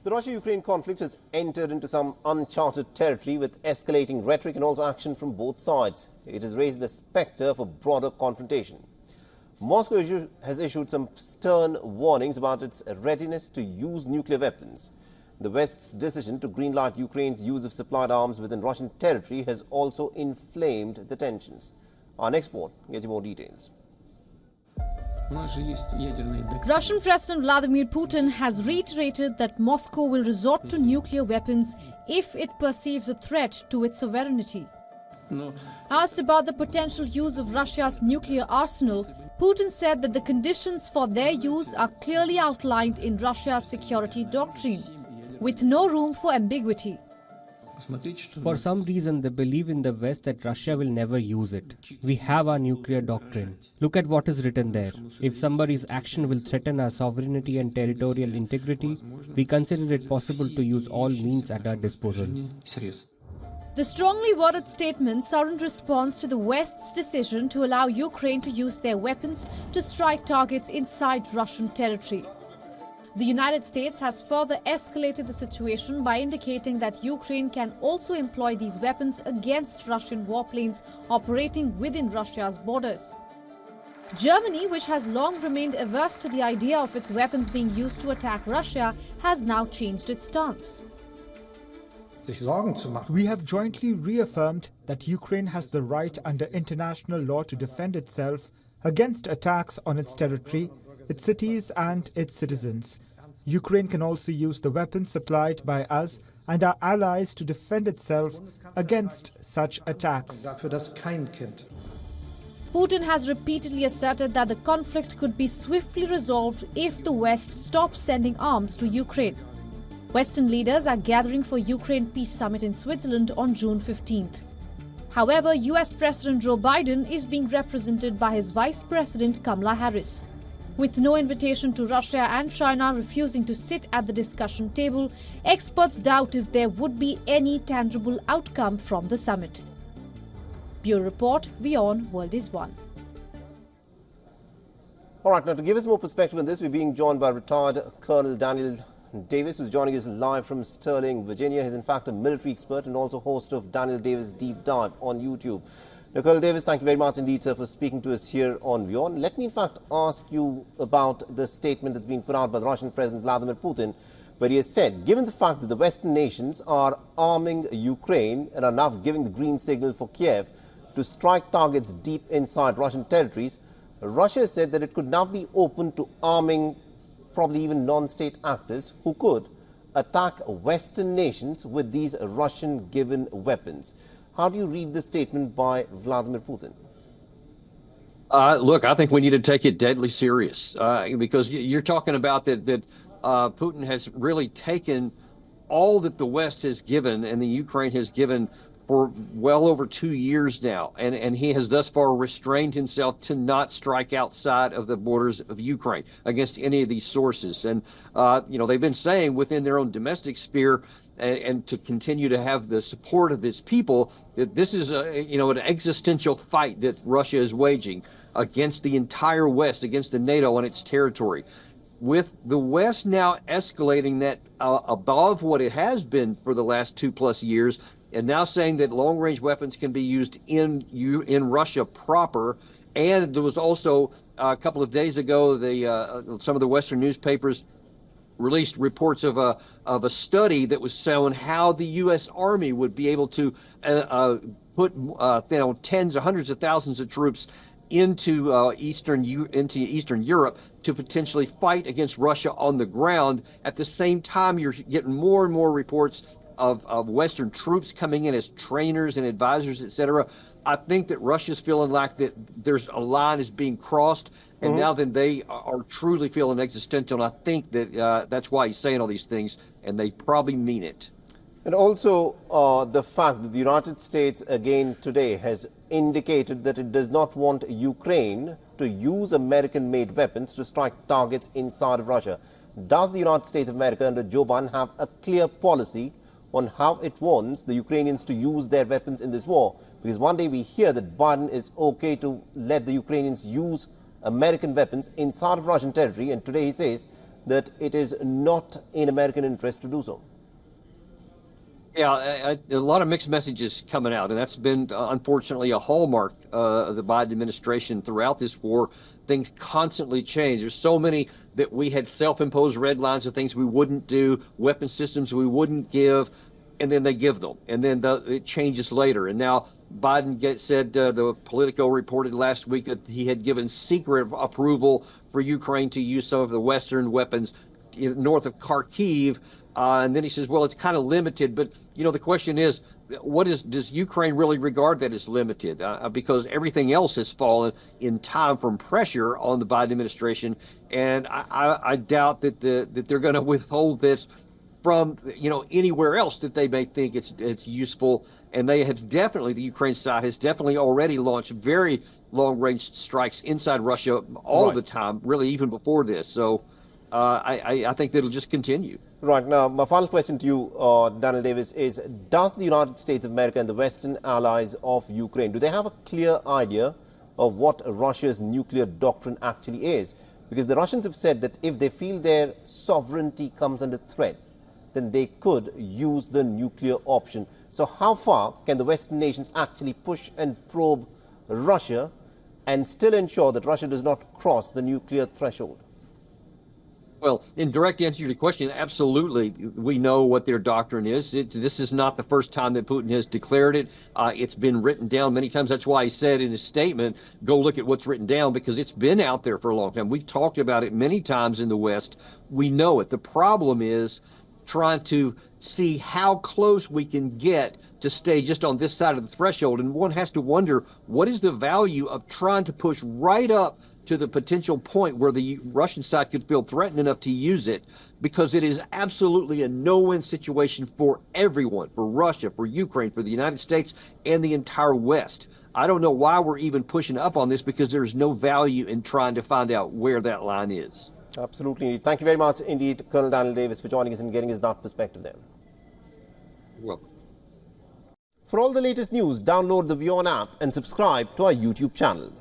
The Russia-Ukraine conflict has entered into some uncharted territory with escalating rhetoric and also action from both sides. It has raised the spectre for broader confrontation. Moscow has issued some stern warnings about its readiness to use nuclear weapons. The West's decision to greenlight Ukraine's use of supplied arms within Russian territory has also inflamed the tensions. Our next report gets you more details. Russian President Vladimir Putin has reiterated that Moscow will resort to nuclear weapons if it perceives a threat to its sovereignty. Asked about the potential use of Russia's nuclear arsenal, Putin said that the conditions for their use are clearly outlined in Russia's security doctrine, with no room for ambiguity. For some reason, they believe in the West that Russia will never use it. We have our nuclear doctrine. Look at what is written there. If somebody's action will threaten our sovereignty and territorial integrity, we consider it possible to use all means at our disposal. The strongly worded statements are in response to the West's decision to allow Ukraine to use their weapons to strike targets inside Russian territory. The United States has further escalated the situation by indicating that Ukraine can also employ these weapons against Russian warplanes operating within Russia's borders. Germany, which has long remained averse to the idea of its weapons being used to attack Russia, has now changed its stance. We have jointly reaffirmed that Ukraine has the right under international law to defend itself against attacks on its territory, its cities and its citizens. Ukraine can also use the weapons supplied by us and our allies to defend itself against such attacks. Putin has repeatedly asserted that the conflict could be swiftly resolved if the West stops sending arms to Ukraine. Western leaders are gathering for Ukraine Peace Summit in Switzerland on June 15th. However, US President Joe Biden is being represented by his Vice President Kamala Harris. With no invitation to Russia and China refusing to sit at the discussion table, experts doubt if there would be any tangible outcome from the summit. Bureau Report, WION World is One. All right, now to give us more perspective on this, we're being joined by retired Colonel Daniel Davis, who's joining us live from Sterling, Virginia. He's in fact a military expert and also host of Daniel Davis Deep Dive on YouTube. Now, Colonel Davis, thank you very much indeed, sir, for speaking to us here on WION. Let me in fact ask you about the statement that's been put out by the Russian President Vladimir Putin, where he has said, given the fact that the Western nations are arming Ukraine and are now giving the green signal for Kiev to strike targets deep inside Russian territories, Russia has said that it could now be open to arming probably even non-state actors who could attack Western nations with these Russian-given weapons. How do you read this statement by Vladimir Putin? Look, I think we need to take it deadly serious because you're talking about that Putin has really taken all that the West has given and the Ukraine has given for well over 2 years now, and he has thus far restrained himself to not strike outside of the borders of Ukraine against any of these sources. And they've been saying within their own domestic sphere and to continue to have the support of its people that this is an existential fight that Russia is waging against the entire West, against the NATO and its territory. With the West now escalating that above what it has been for the last 2+ years, and now saying that long-range weapons can be used in Russia proper. And there was also a couple of days ago, some of the Western newspapers released reports of a study that was showing how the U.S. Army would be able to put tens or hundreds of thousands of troops into Eastern Europe to potentially fight against Russia on the ground. At the same time, you're getting more and more reports of Western troops coming in as trainers and advisors, etc. I think that Russia's feeling like that there's a line is being crossed, and now then they are truly feeling existential. And I think that that's why he's saying all these things, and they probably mean it. And also the fact that the United States again today has indicated that it does not want Ukraine to use American-made weapons to strike targets inside of Russia. Does the United States of America under Joe Biden have a clear policy on how it wants the Ukrainians to use their weapons in this war? Because one day we hear that Biden is okay to let the Ukrainians use American weapons inside of Russian territory, and today he says that it is not in American interest to do so? Yeah, a lot of mixed messages coming out, and that's been, unfortunately, a hallmark of the Biden administration throughout this war. Things constantly change. There's so many that we had self-imposed red lines of things we wouldn't do, weapon systems we wouldn't give, and then they give them, and then it changes later. And now Biden said, the Politico reported last week that he had given secret approval for Ukraine to use some of the Western weapons north of Kharkiv. And then he says, well, it's kind of limited. But, the question is, does Ukraine really regard that as limited? Because everything else has fallen in time from pressure on the Biden administration. And I doubt that they're going to withhold this from, anywhere else that they may think it's useful. And they have definitely, the Ukraine side has definitely already launched very long-range strikes inside Russia all the time, really even before this. So I think that it'll just continue. Right. Now, my final question to you, Daniel Davis, is does the United States of America and the Western allies of Ukraine, do they have a clear idea of what Russia's nuclear doctrine actually is? Because the Russians have said that if they feel their sovereignty comes under threat, then they could use the nuclear option. So how far can the Western nations actually push and probe Russia and still ensure that Russia does not cross the nuclear threshold? Well, in direct answer to your question, absolutely. We know what their doctrine is. This is not the first time that Putin has declared it. It's been written down many times. That's why he said in his statement, go look at what's written down, because it's been out there for a long time. We've talked about it many times in the West. We know it. The problem is trying to see how close we can get to stay just on this side of the threshold. And one has to wonder, what is the value of trying to push right up to the potential point where the Russian side could feel threatened enough to use it, because it is absolutely a no-win situation for everyone, for Russia, for Ukraine, for the United States, and the entire West. I don't know why we're even pushing up on this, because there's no value in trying to find out where that line is. Absolutely. Thank you very much indeed, Colonel Daniel Davis, for joining us and getting us that perspective there. You're welcome. For all the latest news, download the WION app and subscribe to our YouTube channel.